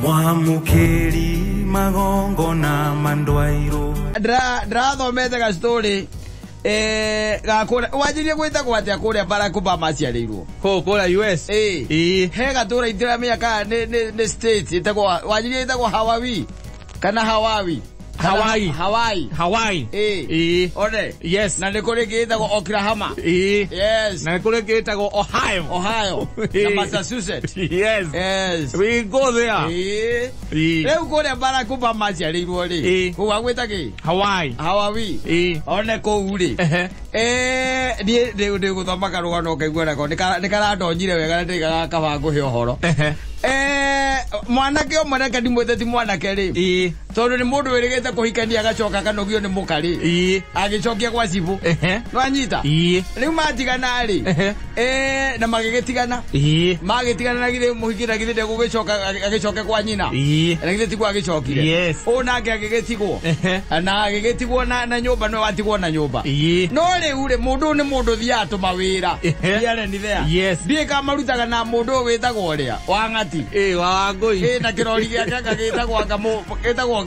Mwamukeri magongo na mandwairo thomete ga story gakura wajirie gwita kwatia kuria bara kuba maciarirwo kura US he gatura itira miaka ne state itagwa wajirie itagwa Hawaii kana Hawaii Ore yes na nikore gitagwa Oklahoma yes na nikore gitagwa Ohio na Massachusetts yes we go there leo kore bara kuba maciarirwo ri kuwa gwitagi Hawaii one ko uri ndi guthoma karugano kaigwera ko nikara ndonyire wega ndigaga kabangu he ohoro mwanake omwanake ndimwete mwanake ri tondu ni mundu wirigite kuhikania agacoka kanogio ni mukari agicokia kwa cibu no anyita riu matigana ri na magigitigana na githe muhikira githe gugicoka agicoke kwa nyina na githe tigwa agicokire onake agigitigwo na agigitigwo na nyumba no watigwo na nyumba no riu ri mundu ni mundu thiatu mawira thiare ni there ndie kamarutaga na mundu witagwo ria wangati wangoi na kirori giaka gitagwo ngamo gitagwo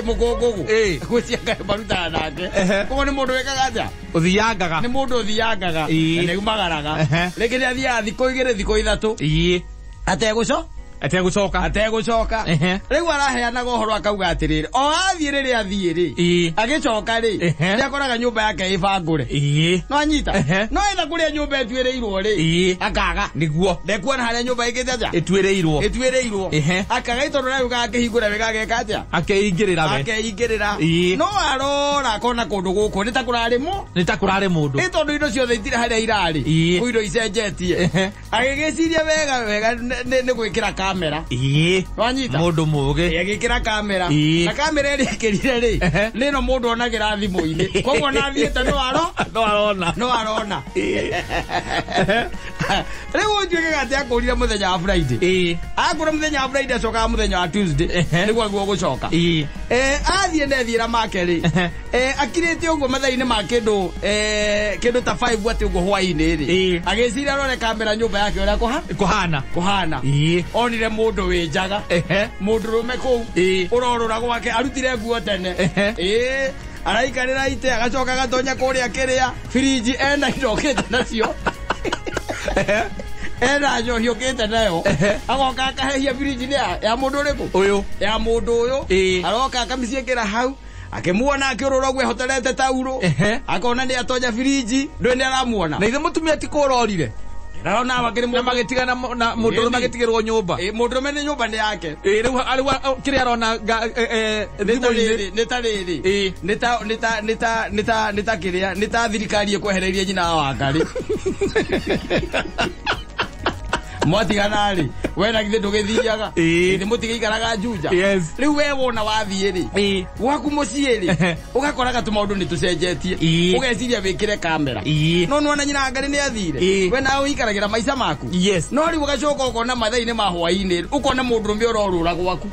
mugongogo gwicianga maruta nake ko ni mundu wekaga atia uthiangaga ni mundu uthiangaga na umagaraga reke athia thiko igire thiko ithatu ategucoka riu araheanaga uhoro akauga atiriri o athie riri athie ri agicoka ri ndiakoraga nyumba yake ibangure no anyita no etha kuria nyumba etwireirwo ri akaga niguo ndekuona haria nyumba igite atia etwireirwo akaga itondu riu gakihingura wega geka atia akeingirira no arora akona kundu guku nitakurari mundu itondu indo ciothe itire haria irari indo icenjetie agigiciria wega ni gwikira kamera wanyita mundu muge agikira kamera na kamera iri kirire ri nino mundu onagira thimu-ini koguo na thiete no arona riu unjuke gati akurire muthenya wa Friday akura muthenya wa Friday acoka muthenya wa Tuesday niguo gucoka athie nethira make ri akirite uguo mathaini ma kindu ta 5 ati uguo hwaini ri agiciria rore kamera nyumba yake uria kuhana onire mundu winjaga mundu rume ku urorora gwake arutire nguo tene araikarira ite agacoka gatonya kuria kiria fridge ena irokete nacio ena njohi okete nayo agoka akahehia fridge ni ya mundu riku ya mundu uyu aroka akamiciekera hau akimuona akiurura gwe hotelete tauro akona ni atonya fridge ndo ni aramuona na ithe mutumia tikurorire Raona wakiri magitigana na mundu magitigirwo nyumba mundu mene nyumba ni yake riu aliwa kiri arona neta kiria neta thirikari ekwehereria nyina wa ngari mwatigana ri wena githe ndugithiaga ithe mutigikaraga Juja riu we wona wathie ri gwaku mucie ri ugakoraga tumaundu ni tucenjetie ugeciria wikire kamera no nona nyina ngari ni athire we na uikaragira maica maku no riu ugacoka ukona mathaini ma hwaini ukona mundu rumbe urorura gwaku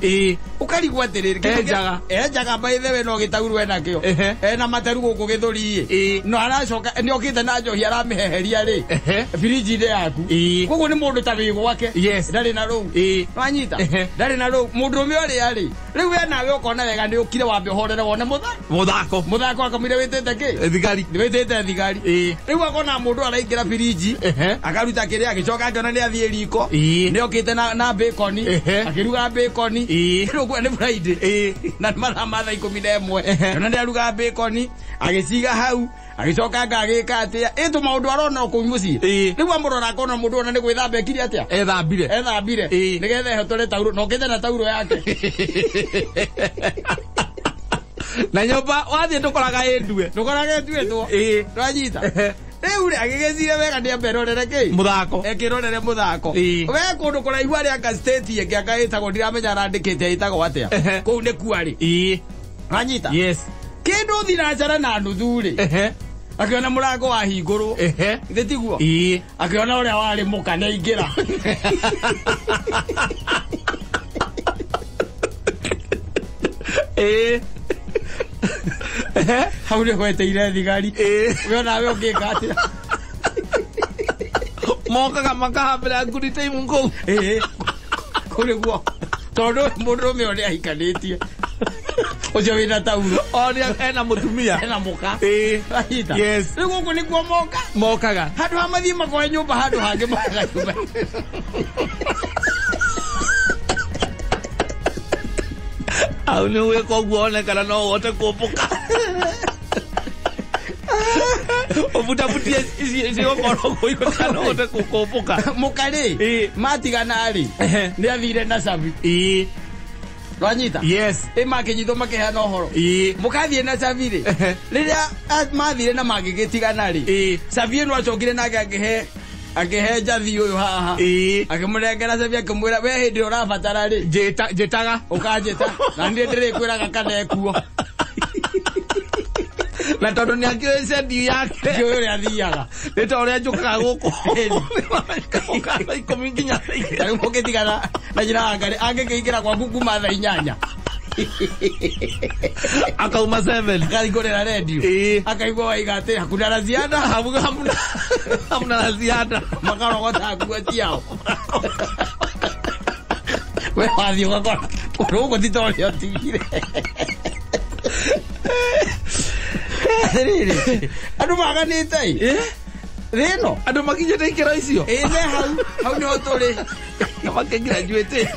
ukarigwa atiriri enjaga baithe we no gitauru we nakio na materu guku githuri no aracoka ni okite na njohi aramiheheria ri fridge yaku koguo ni mundu ta gwake ndari na ru wanyita ndari na ru mundu umwe ori ari riu we nawe ukona wega ni ukire wambe horere wone muthako akamire witete ki thigari riu akona mundu araingira fridge akaruta kiria agicoka akiona ni athie riko ni okite na bacon akiruga bacon riu kwa ni Friday na mathaa 11 na ni aruga bacon agiciga hau agicoka ngagika atia itu maundu arona ku muci riu amurora akona mundu ona ni gwithamba ekiri atia ethambire nigetha hotore tauro no kithe na tauro yake na nyumba wathie ndukoraga endue two ranyita riu ri agigecire wega ni amberorere ki muthako ekirorere muthako we kundu kuraihu ari aka state yake akaitagwo ndiramenya arandikite itagwo atia kuu ni kuari ranyita kindu thirajara na nuthuri akiona murango wa hinguru ndetiguo akiona uria wari mukane ingira hauri gweteire thigari we nawe ungika atira mokaga makahambira nguri time ngo Ulikuwa todo murume ule aikanitie. Ojo wina tauro. Oria ena mutumia. Ena moka. Ahita. Yes. Rigo kunikuwa moka. Mokaga. Hadu hamathima kwa nyumba hadu hange moka nyumba. Au ni uwe kwa guone kana no wote kuopoka. Obuta butia isi okoro iko kana wote kuopoka. Mukari. Matigana ali. Ni athire na sabi. Rwanyita? Yes. Makinyitwo makihana uhoro. Mukathie na savire. Riria mathire na magigitigana ri. Savie no acokire nake akihe njathi uyu haha. Akimurengera savie akimwira we hindi urabatara ri. Jetaga. Ukanjita. Na ndie ndirikwiraga kana ekuo. Na tondu ni akio sendi yake. Kio uri athiaga. Nito uri njukaga guku. Ukara ikomi nginya. Ari mukitigana na jina ngari angekiingira kwa kuma thaa 8. Akauma 7. Akaigorera radio. Akaigua waiga ati hakuna la ziada. Hamna la ziada. Makarogota kuatia. We wathi ugakora. Urugo titorio tigire. Riri. Andu maganite. Reno. Andu makinyete ikira icio. Ne hau ni otore. Na makigraduate.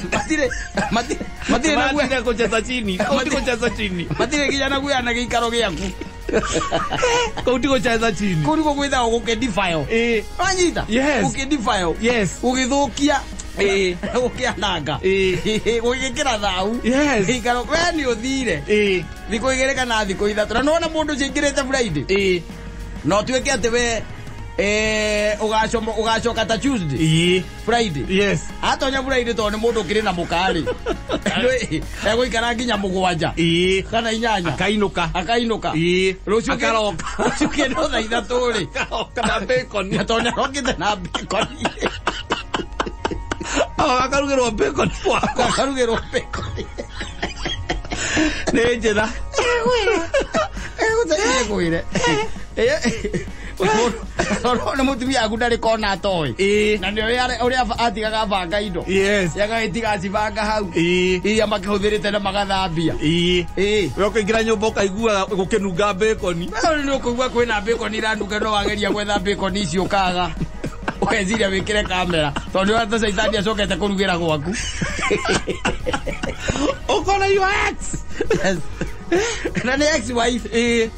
Matire na kuya kucheza chini. Kauti kucheza chini. Matire kijana kuya na gikaro giaku. Kauti kucheza chini. Kuri ko kwitha ukidefile. Anyita. Yes. Ukidefile. Yes. Ugithukia. Ukiananga. Ugikira thau. Yes. Gikaro we ni uthire. Thiko igere kana thiko ithatu. Na nona mundu cingirite Friday. No tuike ati we ugacoka ta Tuesday. Friday. Yes. Atonya Friday to ni mundu kiri na mukari. Ego ikara nginya mugwanja. Kana 8. Akainuka. Rucio akaroka. Rucio kino tha ithatu ri. Kana bacon. Atonya rokite na bacon. Akarugirwo bacon. Akarugirwo bacon. Nĩ njĩra. Egũire. Ona mutumia aku ndarĩ kona atoĩ. Na nĩo ũrĩa atigaga banga indo. Yes. Yagagĩtiga cibanga hau. Iria makĩhũthĩrĩte na magathambia. We ũkĩingĩra nyũmba ũkaiguaga gũkĩnunga bacon. Nĩ ũkũigua kwĩna bacon iranunga no wageria gwetha bacon icio ũkaga. Ukeciria wikire kamera tondu hata Saitani acokete kurugera gwaku. Ukona your ex. Yes. Na ni ex-wife.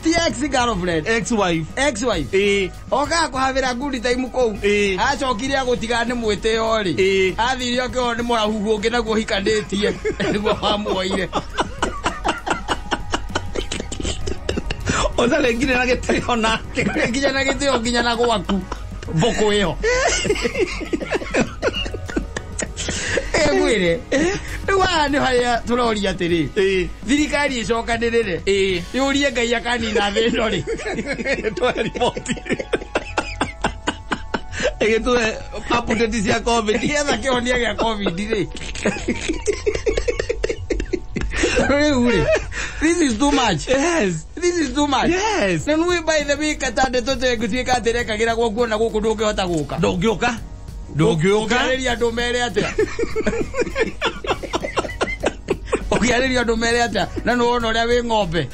Ti ex-girlfriend. Ex-wife. Oka kuhavira good time kou. Acokire agutiga ni mwiteo ri. Athire okio ni murahuhu ungi naguo hikanditie. Niguo wamuoire. Oza lengine na gitio nake. Nginya na gitio nginya na gwaku. Boko iyo. Egwire. Wa ni haya turoria atiri. Thirikari icokanirire. Yurie Ngai akanina thino ri. Twari moti. Egitwe update cia COVID. Yetha kionia gia COVID ri. This is too much. Yes. This is too much. Yes. Na nui by the way katande tote gutuika atere kagira gwo kuona guku ndungihota guka. Ndungioka. Ukiareria andu mere atia. Ukiareria andu mere atia. Na no wona uria wi ng'ombe.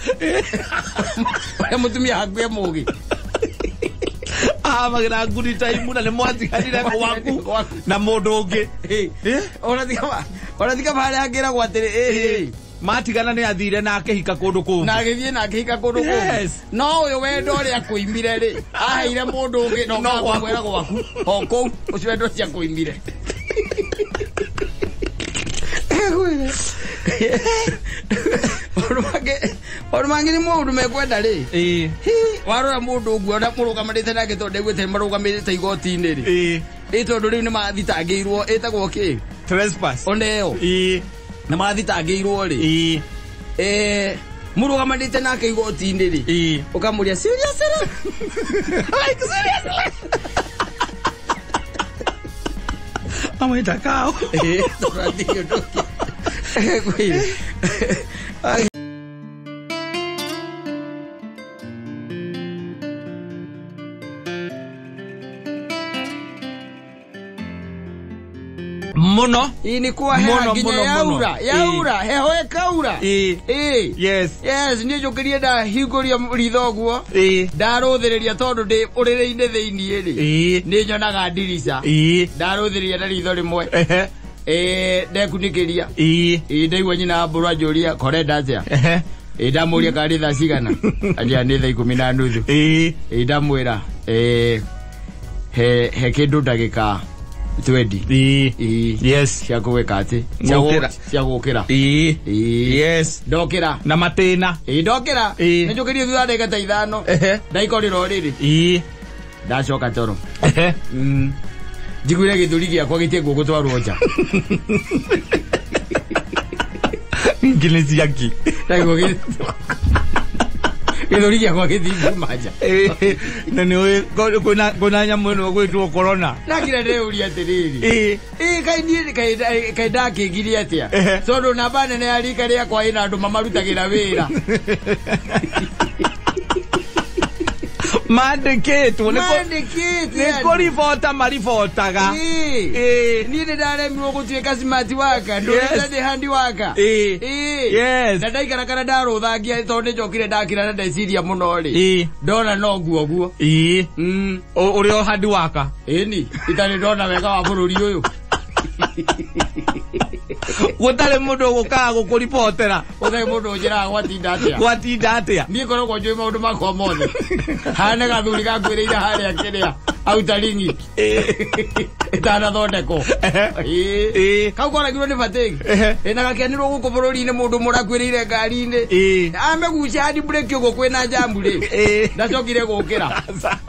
Mutumia hakuye mugi. Magira good time na ni mwatiganire gwaku na mundu ungi. Ona thika bale agira gwatire matigana ni athire na akihika kundu ku na agithie na akihika kundu ku. No uyu wendo ri akuimire ri aheire mundu ungi no gwera gwaku o ku ucio wendo cia kuimire. Orumangi ni mundu mekwenda ri. Warora mundu uguo na murugamirite nake tondu egwete marugamirite igoti-ini ri. Tondu riu ni mathitangirwo etagwo ki trespass oneo. Na mathitangirwo ri. Murugamirite nake igoti-ini ri. Ukamuria seriously? Like seriously? Amaita kao. Toradio doki. Muno. Ini kuwa hea ginya yaura heho ekaura. Yes. Yes, ni jokirie da higoria rithoguo. Ndaruthiriria tondu ndi urire-ine thiini ri. Ni nyonaga ndirica. Ndaruthiria na ritho rimwe. Ndekunikiria. Ndaigua nyina mburu anjuria korenda atia. Ndamuria kari thaa cigana. Aja ni thaa 10:30. Ndamwira he kindu ndagika 20. Yes. Cia gwika ati. Cia gukira. Yes. Ndokira. Na matena. Ndokira. Nijukirie thutha ndagika ta 5. Ndaikorira riri. Ndacoka toro. Njiguire githuri giakwa gitie gugutwarwo nja. Ngilezi yaki. Ndaigua githuri giakwa githi maja. Na ni kuna nyamu no gwitwo corona. Nakira ndeuria atiriri. Kai ndakigiria atia. Tondu namba nene ya rika riakwa ina andu mamarutagira wira. Mandikitwo ni kuribota maribotaga. Ni ndaremirwo gutuika smart waka ndurite handi waka. Yes. Na ndaikara kana ndaruthangia tondu njokire ndakira na ndeciria muno ri. Ndona no guo. Uri o handi waka. Ni itari ndona wega wa bururi uyu. Gutare mundu gukaga gukuribotera. Uthe mundu njira gwatinda atia. Ni korwo njui maundu makwa mothe. Hane gathuri gakwiriire haria kiria autaringi. Itana thondeko. Kau koragirwo ni batigi. Na gakenirwo guku bururi-ini mundu murakwiriire ngari-ini. Amegucia hadi break ugo kwina jambu ri. Ndacokire gukira.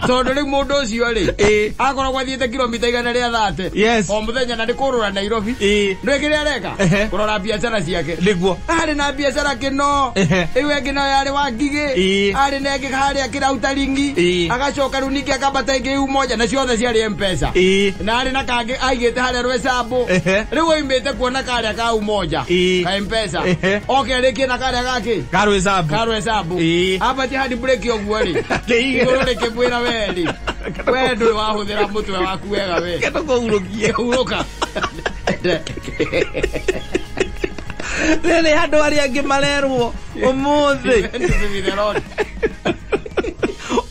Tondu ri mundu ucio ri. Akoragwo athiite kilomita 130. Yes. O muthenya na ndikurura Nairobi. Ndwikire areka. Kurora biashara ciake. Niguo. Ari na biashara kino. Iwe ngino yari wa ngigi. Ari negi haria kirautaringi. Agacoka runiki akabata ingi umoja na ciothe ciari M-Pesa. Na ari na kangi aigite haria rwesambu. Riu imite kuona karia ka umoja. Ka M-Pesa. Okay riki na karia gaki. Karwesambu. Abati hadi break yoguo ri. Iguru kibwira weri. We ndu wahuthira mutwe waku wega we. Ketukuhurukie. Huruka. Rere handu ari angi marerwo umuthi.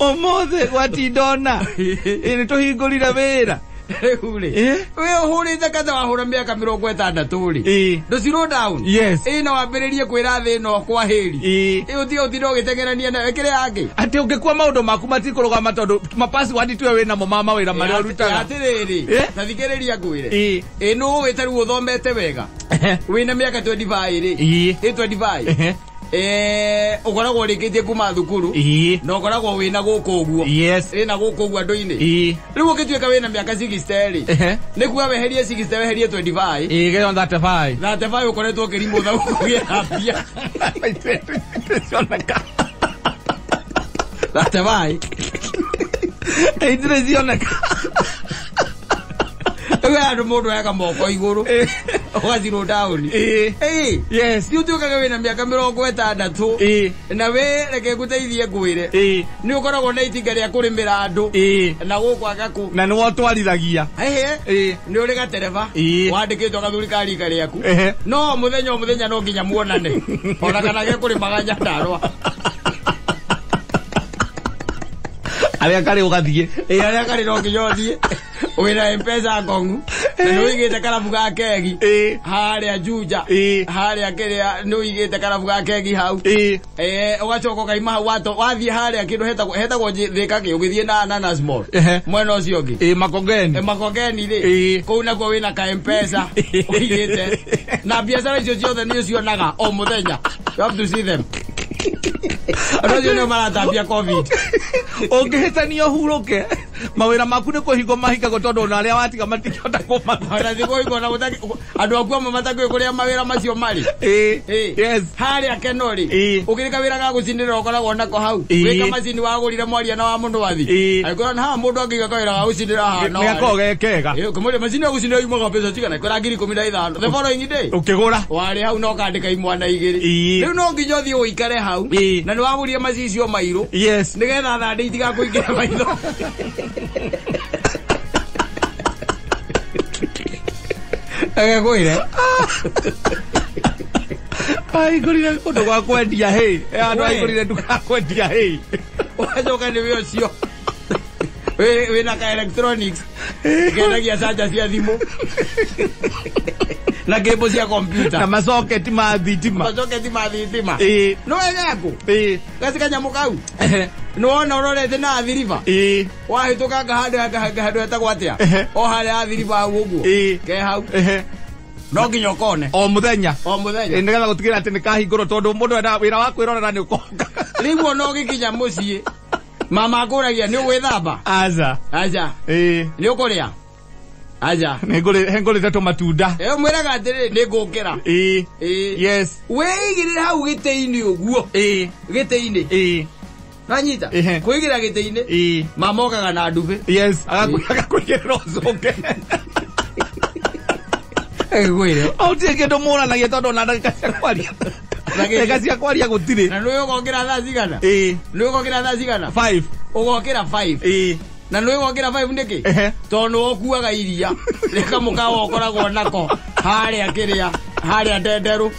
Umuthi gwatindona. Ini tuhingurire wira. We uhurite kada wahura miaka 60 ri. Do zero down. Yes. Na wambiririe kwira thi no kwa heri. Uti utiro gitengerania na ekire yake. Ati ungekwa maundu maku matikuruga matondu mapasi wadi tuwe wina mo mama wira mari urutaga. Atiriri. Nathikiriria kwire. No wetaru uthomete wega. Wina miaka 25 ri. 25. Ukoragwo rikitie kuma thukuru. No ukoragwo wina guku uguo. Yes. Na guku uguo andu-ini. Riu ukituika wina miaka 60 ri. Ni kuwa weherie 60 weherie 25. Get on that 35. That 35 ukoretwo kirimbo tha kugia pia. That 35. Itresioneka. We andu mundu ega moko iguru. Ogaziro down. Yes. You tuka gawe na miaka 60. Na we reke guteithie ngwire. Ni ukoragwo na itinga ria kurimira andu. Na guku agaku. Na ni watwarithagia. Ni uri gatereva. Wandikitwo gathuri ka rika riaku. No muthenya no nginya muonane. Ona kana ge kurimaga nyandarwa. Aria kare ugathie. Aria kare no nginya wina M-Pesa kongu. Na uigite karabu ga kegi. Haria Juja. Haria kiria no uigite karabu ga kegi hau. Ugacoka kaima hau wathie haria kindu hetagwo thika ki ugithie na ananas mall. Mwena ucio ngi. Makongeni ri. Kou nakuo wina ka M-Pesa. Uigite. Na biashara icio ciothe ni cionaga o muthenya. You have to see them. Arojo no maratambia COVID. Ungihitania uhuruke. Mawira maku ni kuhingo mahikago tondu na aria watiga matikihota kuma. Ona thiko iko na gutaki andu akuo mamataki kuria mawira macio mari. Yes. Haria kenori. Ukirika wira ga gucindira ukoragwo nako hau. Wika macini wagurire mwaria na wa mundu wathi. Aikora na ha mundu angiga kawira ga gucindira ha no. Ngeko gekega. Kumuri macini ya gucindira imuga pesa tigana kora ngiri 15. The following day. Ukigura. Wari hau no kandika imwana igiri. Riu no nginya thie uikare hau. Na ni wagurie macicio mairu. Yes. Nigetha thande itiga kuingira maitho. Agekuire. Ai ngorire kundu gwa kwendia hey. Andu ai ngorire nduka kwendia hey. Wajoka ni wio cio. We na ka electronics. Kenda kia saja cia thimu. Na cable cia computer. Na masocket ma thitima. Masocket ma thitima. No yako. Gasika nyamukau. No ona urorete na athiriva. Wahituka ngahadu etagwo atia. O hali athiriva hau uguo. Ke hau. No nginya ukone o muthenya nigetha gutigira ati nikahingurwo tondu mundu enda wira wa kwirorera ni ukonga riu no gikinya mucii mama akuragia ni gwithamba aja ni ukuria aja hengurite tu matunda mwiraga atiri ni ngukira yes weigirira hau gite-ini uguo gite-ini nanyita kuigira gite-ini mama okaga na ndubi yes agakuigirira ucoke Egwire. Auti kendo mona na geto na ndaka cia kwaria. Ndaka cia kwaria gutire. Na nwe gokira thaa cigana? Nwe gokira thaa cigana? 5. Ugokira 5. Na nwe gokira 5 ndiki? Tondu okuaga iria. Reka mukawa okoragwo nako. Haria kiria. Haria ndenderu.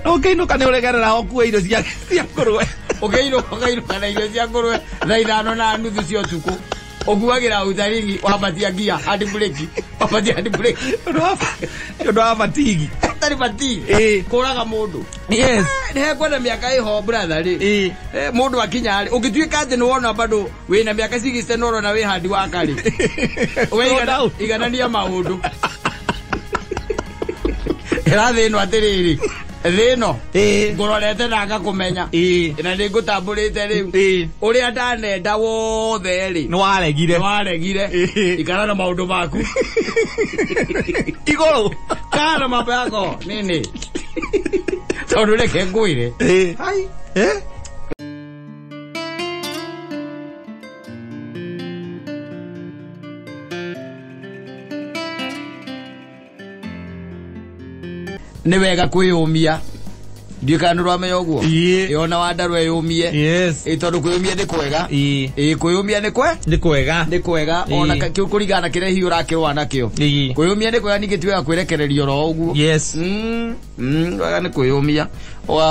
Okay, no kane uregerera okua irio cia ngurwe. Okay, no kana irio cia ngurwe. Thaa 5 na nuthu cia utuku. Oguagira utaringi wapatia gia hadi breki wapatia hadi breki ndo afatigi tari fatigi kuraga mundu yes ne kwenda miaka iho brother ri mundu akinya ri ukituika ati no wona bado we na miaka 60 noro na we hadi wakari we iganania maundu irathi no atiriri Rino ngororete nanga kumenya ina ni ngutamburite riu uria ndanenda wothe ri no waregire ikara na maundu maku igoro kana mambo yako nini tondu reke ngwire hai ni wega kwiyumia ndikanu rwamenya uguo yona wandarwe yumie yes tondu kwiyumia ni kwega kwiyumia ni kwega ona kiu kurigana kire hi urakirwa nakio kwiyumia ni kwega ningitwe kwirekererio ro uguo yes wega ni kwiyumia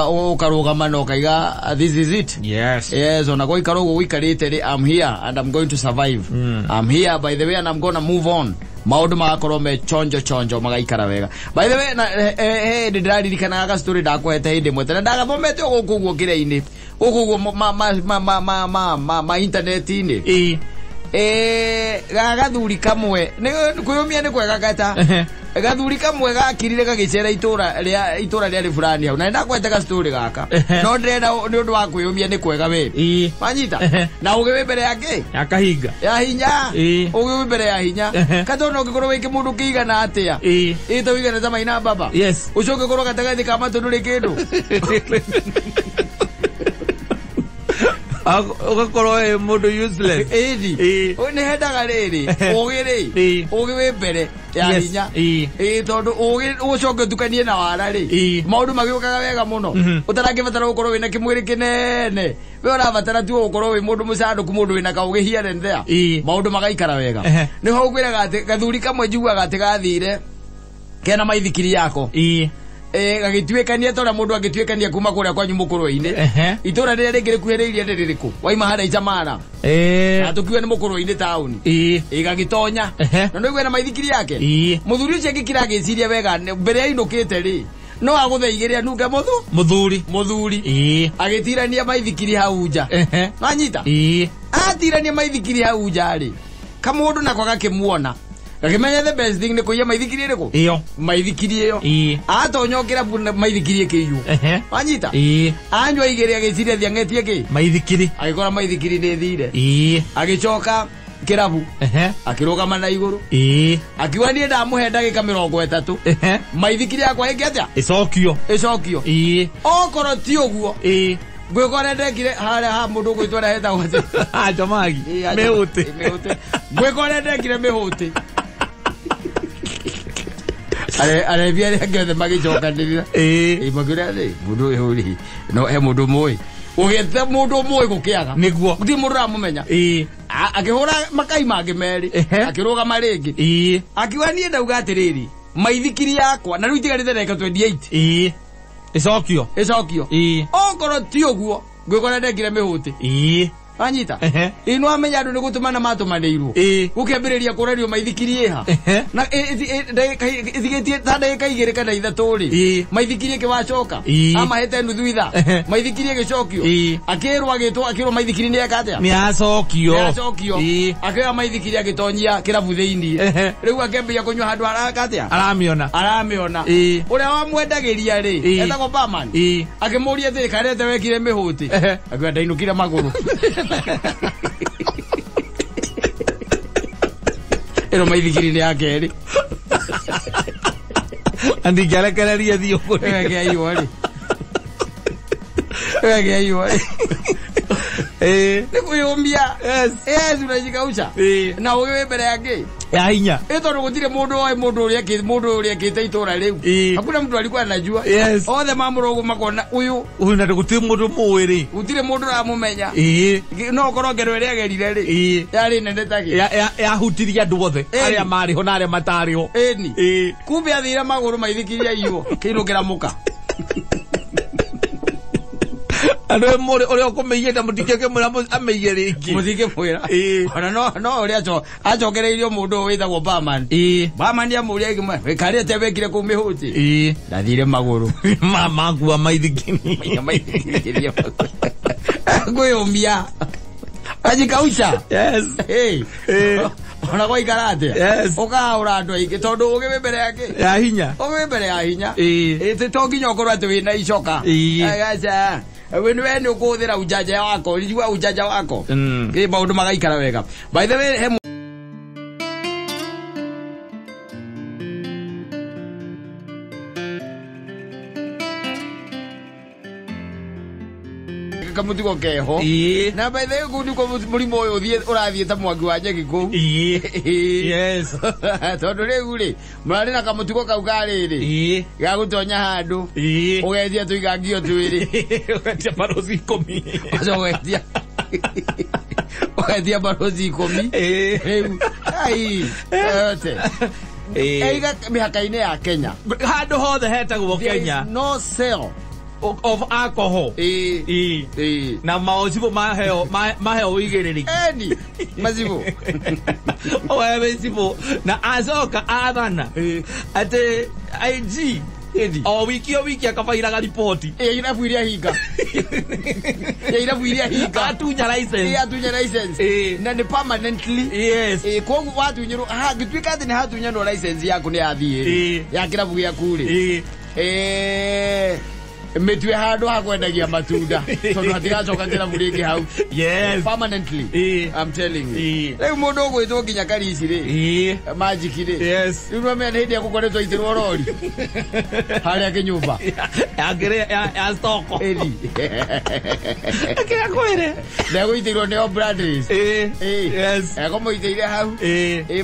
ukarugama no kaiga this is it yes ona go ikarogo wikarite ri I'm here and I'm going to survive I'm here by the way and I'm going to move on maundu magakorwo me chonjo magaikara wega by the way ndiririkana ga story ndakwete hindi mwete ndagathomete guku guo kire-ini guku guo ma internet-ini gagathuri kamwe kwiyumia ni kwega gata gathuri kamwe gakirire gagicera itura ria fulani hau na ndakwete ga story gaka no ndenda ni undu wa kwiyumia ni kwega we manyita na ugewe mbere yake akahinga ya hinya ugewe mbere ya hinya katono ugikorwo wiki mundu kiigana atia ito wigana zama ina baba yes ucoke korwo gatagathi kama tundu ri kindu ugakorwo mundu useless ni hendaga riri ugiwe mbere ya hinya tondu ucoke tukanie na wara ri maundu magiukaga wega muno utarangibatara gukorwo wina kimwiri kinene we urabatara tu gukorwo wi mundu mucanduku mundu wina kaugi here and there maundu magaikara wega niho ngwiraga ati gathuri kamwe njiguaga ati gathire kena maithikiri yako gagituikania tora mundu agituikania kuma kuria kwanyu mukuru-ini itura rire ringi rikuhiriirie riririku waima hara icamara atukiwe ni mukuru-ini tauni gagitonya na no igwe na maithikiri yake muthuri ucio agikira agiciria wega mbere ya inukite ri no agutheigiria nunga muthuri agitirania maithikiri hau nja manyita atirania maithikiri hau nja ri kamundu nako gakimuona gakimenya the best thing ni kuiya maithikiri riku iyo maithikiri iyo atonyokera maithikiri kiyu manyita anywa igeri agiciria thiangetie ki maithikiri agikora maithikiri ni thire agicoka kirabu akirugama na iguru akiwa ni ndamuhe ndagika 30 maithikiri yakwa ingi atia icokio okoro ti uguo gwikore ndekire haria ha mundu gwitwara heta gwace jamagi mehuti gwikore ndekire mehuti ale viere ngeze magicokanirira magura ri mundu ehuri no he mundu moi ugete mundu moi gukiaga niguo ndi mundu ramumenya akihura makai mangĩ merĩ akiruga maringi akiwa niĩ ndauga atĩrĩrĩ maithikiri yakwa na rĩu itigarĩte ndagĩka 28 icokio okorwo ti ũguo ngwĩkora ndekire mĩhũtĩ anyita ino amenya andu nigutumana matumanirwo gukĩambĩrĩria kũrario maithikiri iha na ithigetie ndagĩka 2 kana 3 ri maithikiri kiwacoka amahete nuthu itha maithikiri gicokio akirwo maithikiri ni akatia ni acokio akĩoya maithikiri agĩtonyia kĩrabu thĩinĩ rĩu akĩambia kũnyua handũ harakatia aramiona ũrĩa wamwendagĩria ri etagwo Barman akĩmũria thĩ karete wekire mĩhũtĩ akĩwa ndainũkire magũrũ ero maithikiri ni akeri andi galekereria dio wege ayori nikuyombia unajikausha na wewe mbere yake ya hinya eto gutire mundu uria kite itora riu hakuna mtu alikuwa anajua othe mamurogo makona uyu na gutire mundu mwiri gutire mundu ramumenya no korongero ria gerire ri yari nende taki ya hutiria andu othe aria mari ho na aria matari ho kumbe athira maguru maithikiria iyo kirukira muka ando more ore okumeyenda mutikeke mura ameye ringi mutike mwira ona no ore acokereirio mundu witagwo Barman Barman ya muria igimwe karete wekire ku mihuti ndathire maguru mama ngua maithikini nguyumia ajikausha ona kwa ikarate ukaura andu aingi tondu ugiwe mbere yake ya hinya ite tonginya ukorwo ati wina icoka agaca wene ukuthira ujaja wako rijua ujaja wako maundu magaikara wega by the way kamutigo keho na by the way kundi murimo uyu uthie urathie ta mwangi wa nyeki ku tondu riu ri murari na kamutigo kau gariri ga gutonya handu ugetia tuigangio twiri ugetia barozi 10 ugetia barozi 10 riu ai yote eiga mihaka-inĩ ya Kenya handu hothe hetagwo Kenya no sale of alcohol na maozibo maheo uigiriri mazibo owe zibo na azoka adana ate IG o wiki akafaira ripoti inabuiria hinga atunya license na ni permanently kwa watu nyiro gitwika ati ni hatunya no license yaku ni athie ya kirabu ya kule metwe handu hakwendagia matunda tondu hatigacoka kirabu ringi hau permanently I'm telling you riu mundu gwitwo nginya karisi ri magic ri riu no mena hindi akukoretwo itirwo rori haria kinyumba ya stoko akira kwire ndego itirwo ni Bradleys akomo itire hau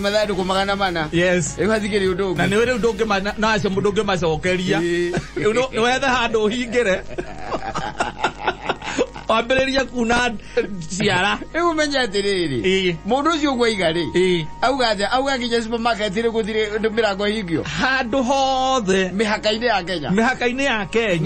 mathandu ku 400 riu hathikiri undu na ni riu ndungi na acio mundu ungi macokeria riu no wethe handu hingire wambĩrĩria kuna ciara umenya atiriri mundu ucio gwa igari auga nginya supermarket ri guthire mirango hingio handu hothe mihaka-inĩ ya Kenya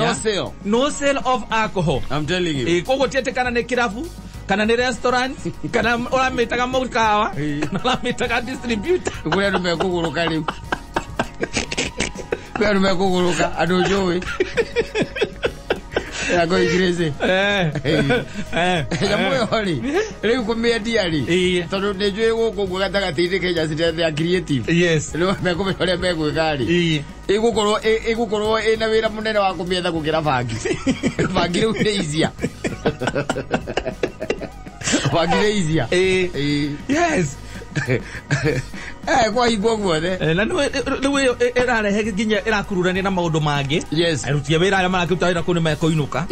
no sale of alcohol I'm telling you kogo tietekana ni kirabu kana ni restaurant kana uramitaga mukawa kana uramitaga distributor kuria ndume kuguruka riu kuria ndume kuguruka andu njui go igireze jamu hori riu kumendia ri tondu ni njui guku gatagatĩ-inĩ Kenya city ya creative riu mekũmenya ũrĩa megwĩka ri igukorwo ina wĩra mũnene wa kũmietha gũkĩra bangi riu nĩ izia bangi nĩ izia kwa higwo guothe na niwe irarehe nginya irakururania na maundu mangi arutia wira aria marakuta wira kuni mekoinuka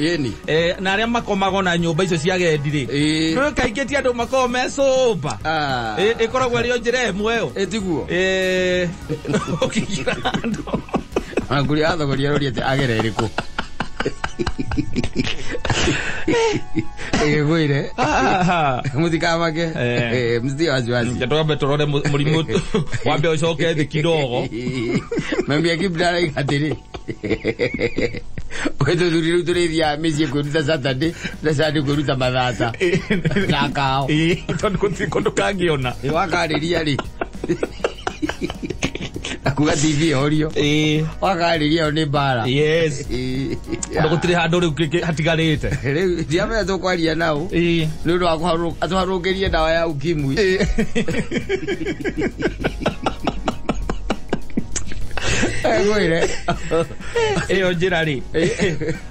na aria makomago na nyumba icio cia gendi ri no kaingĩtie andu makoo mecoba ikoragwo ri njira ĩmwe yo tiguo ukigira andu anguri athogoria rori ati agere iriku Gwire. Mutika wake. Mzidi waziwazi. Jatoka torode murimu wambe usoke de kidogo. Membia kibdala ikatiri. Wetu turi ya mezi kuruta Saturday, na Saturday kuruta madhata. Nakao. Kondo kagiona. Wakariria ri. Akuga TV audio. Wakariria ni bara. Yes. Ndogutire handu riu hatigarite. Riu ndiamenya tukwaria nao. Nundu wa atwarugerie dawa ya ukimwi. Gwire. Ojirari.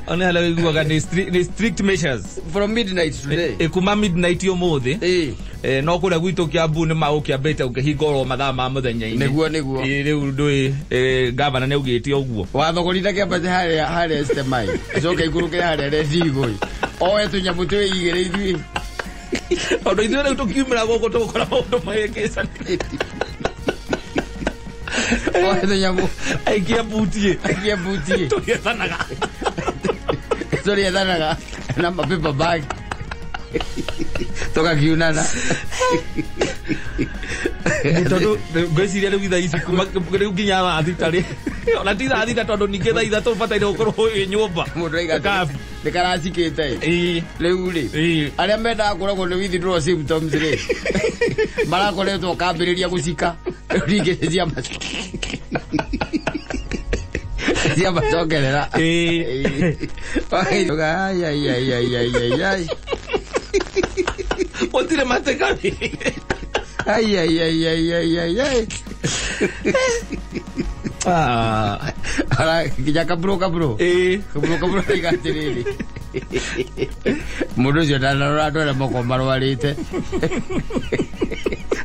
Ona hala wiguaga ni strict measures from midnight today. Kuma midnight yomuthi. No kuria gwitu Kiambu ni maukia beta ukihingorwo mathaa ma muthenya-ini. Niguo. Riu ndui governor ni ugiti uguo. Wathogorire kiambate haria stemai. Coke iguruke haria redigoi. Oe tunyamu twi igire ithui. Ondo ithui riu tukiumira guko tukora maundu magikisa. Oe tunyamu aikia butie. Tuliethanaga na mapepa bag. Toka kiunana. Tondu ngwiciria riu ithaa ici kuma riu nginya wathitari. Ona ti thita tondu ningi thaa ithatũ bataire gukorwo ĩ nyũmba. Mũndũ aiga nĩkaracikĩte. Rĩu rĩ arĩa mendaga kũragwo nĩ withdraw symptoms rĩ marakoretwo kambĩrĩria gũcika ringĩ ciamacokerera. Gũtirĩ matekani. Ara kinya kabro. Kabro igatiriri. Mundu cio ndanarora andu aria moko marwarite.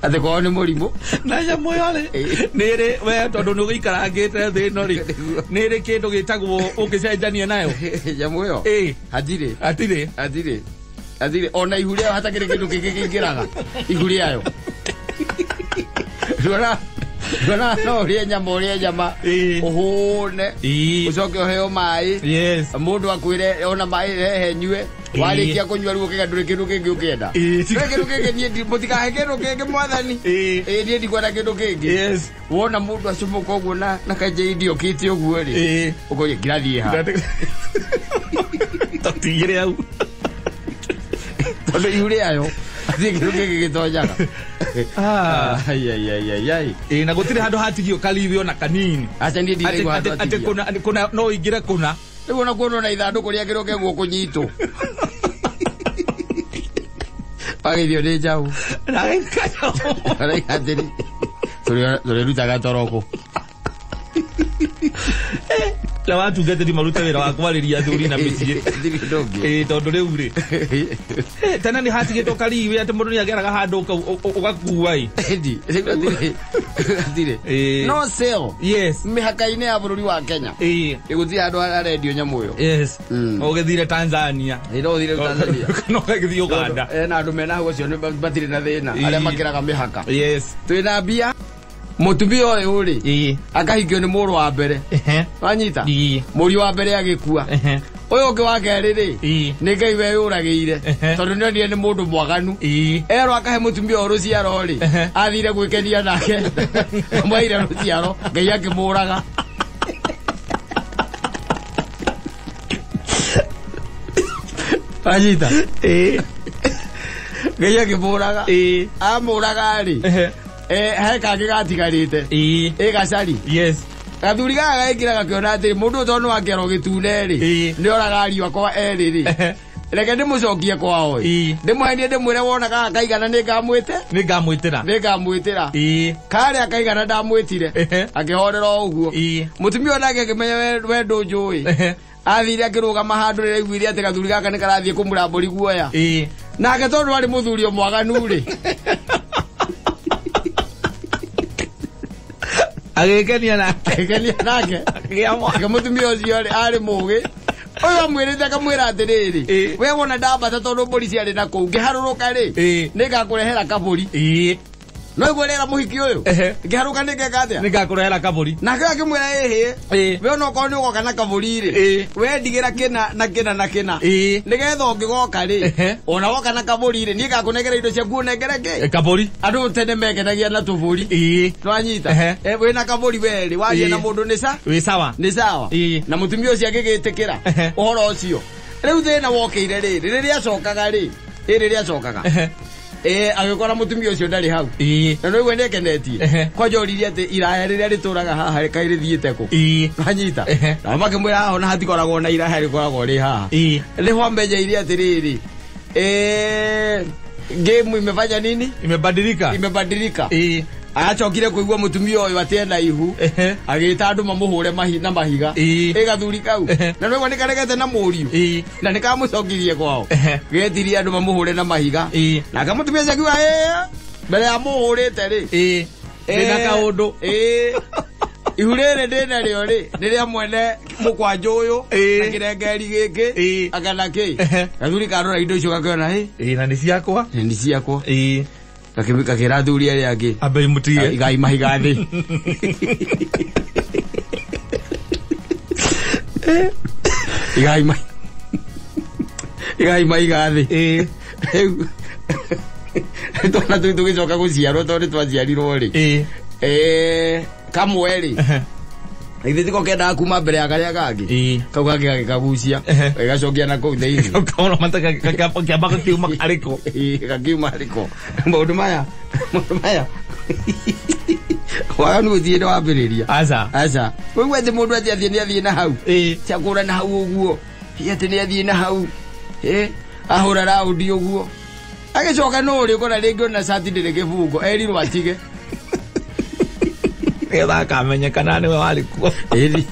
Ate kwao ni murimu. Na nyamu ĩyo rĩ nĩrĩ we tondu nĩ ũgĩikarangĩte thĩ ĩno rĩ nĩrĩ kĩndũ gĩtagwo ũngĩcenjania nayo. Nyamu ĩyo hatirĩ ona ihu rĩayo hatakĩrĩ kĩndũ kĩngĩ kĩingĩraga ihu rĩayo. Rona no rie nyama uhune ucoke uheo mai mundu akwire ona mai hehe nyue warikia kunywa riu kigadure kindu kingi ukienda kindu kingi nie mutikahe kindu kingi mwathani nie ndikwenda kindu kingi wona mundu acumuka uguo na kaje idio kiti uguo ri ukoye ngirathie ha tatigire au tondu ihu riayo kindu kingi gitonyaga. Na gutire handu hatigio kalivyo na kanini. Acha ndi ndirego handu hatigio. Ate kuna no igire kuna. Riu ona kuona na ithanduku ria kiroke guko nyitu. Pagithio ni njau. Ara ikatiri. Turi rutaga toroko. La watu gete di maruta wira wa kwariria thuri na micie. Tondu riu ri. Tena ni hati gito kali ate mundu ni ageraga handu ugakua i. Atire. No sale. Yes. Mihaka-ini ya bururi wa Kenya. Iguthi handu ha radio nyamu yo. Yes. Ugithire Tanzania. No uthire Tanzania. No ugithire Uganda. Na andu mena hau acio ni batire na thina aria makiraga mihaka. Yes. Twina mbia mutumia uyu ri akahikio ni muru wa mbere wanyita muri wa mbere agikua uyu ungi wa keri ri ni Ngai we yuragire tondu ni mundu mwaganu ero akahe mutumia uyu ruciaro ri athire gwikenia nake mwaire ruciaro Ngai akimuraga wanyita Ngai akimuraga amuraga ri he kangi gatigarite gacari. Yes. Gathuri gaga gaikira gakiona ati mundu tondu akero gitune ri ni oraga ariwa kwa eri ri reke ndimucokie kwao ndimwenie ndimwire wona gaga kaigana ningamwitira kari akaigana ndamwitire akihorera uguo mutumia nake akimenya we ndunjui athire akirugama handu rire igwire ati gathuri gaka ni karathie kumuramburi guoya nake tondu ari muthuri mwaganu ri agekenia nake akamutumia ucio ari mugi uyu amwirite akamwira atiriri we wona ndambata tondu mburi ciari na kuu ngiharuruka ri ningakurehera kaburi no igwelera muhiki uyu ngiharuka nigeka atia nigakurehera kaburi na kaka kimwira we no ko ni ugoka na kaburi ri we ndigira kina na kina na kina nigetha ungigoka ri ona woka na kaburi ri ni gakunegera indo cia kunegereke kaburi andu tene mekenagia na tuburi twanyita we na kaburi we ri waje na mundu ni sawa na mutumia ucio agigitikira uhoro ucio riu thina wokire ri riria acokaga ri riria acokaga agikora mutumia ucio ndari hau na no igwe nekenetie kwa njoririe ati iraya riria rituraga haha kai rithiite ku anyita na makimwira haha na hatikoragwo na iraya rikoragwo ri haha riho amenyeire ati riri game imefanya nini imebadilika achokire kuigwa mutumia uyu atienda ihu agita andu mamuhure na mahiga igathuri kau na no igwe nikaregete na muriu na nikamucokirie kwao getirie andu mamuhure na mahiga na kamutumia ciakiwa mbere ya muhurite ri ina kaundu ihurere ndena rio ri riria mwene mukwanju uyu na kirengeri giki akana ki gathuri karora indo icio gakiona na ni ciakwa kakimika kirathuri ari angi abe mutie igai mahiga thi igai mahiga thi tona tugicoka guciarwo tondu twaciarirwo ri kamweri Ithi tiko kenda kuma mbere ya karia gangi kau gangi gagikagucia gacokia na kuu theithi kaona mataka kiamba kiuma ariko gakiuma ariko maundu maya wanu guthie ndo wambiriria aca we ndi mundu athie na hau ciakura na hau uguo ati ni athie na hau ahura raundi uguo agicoka no ri kona ringi na sati ndire kibungo erirwo atige Ela kamenyekana ni walikuwa eri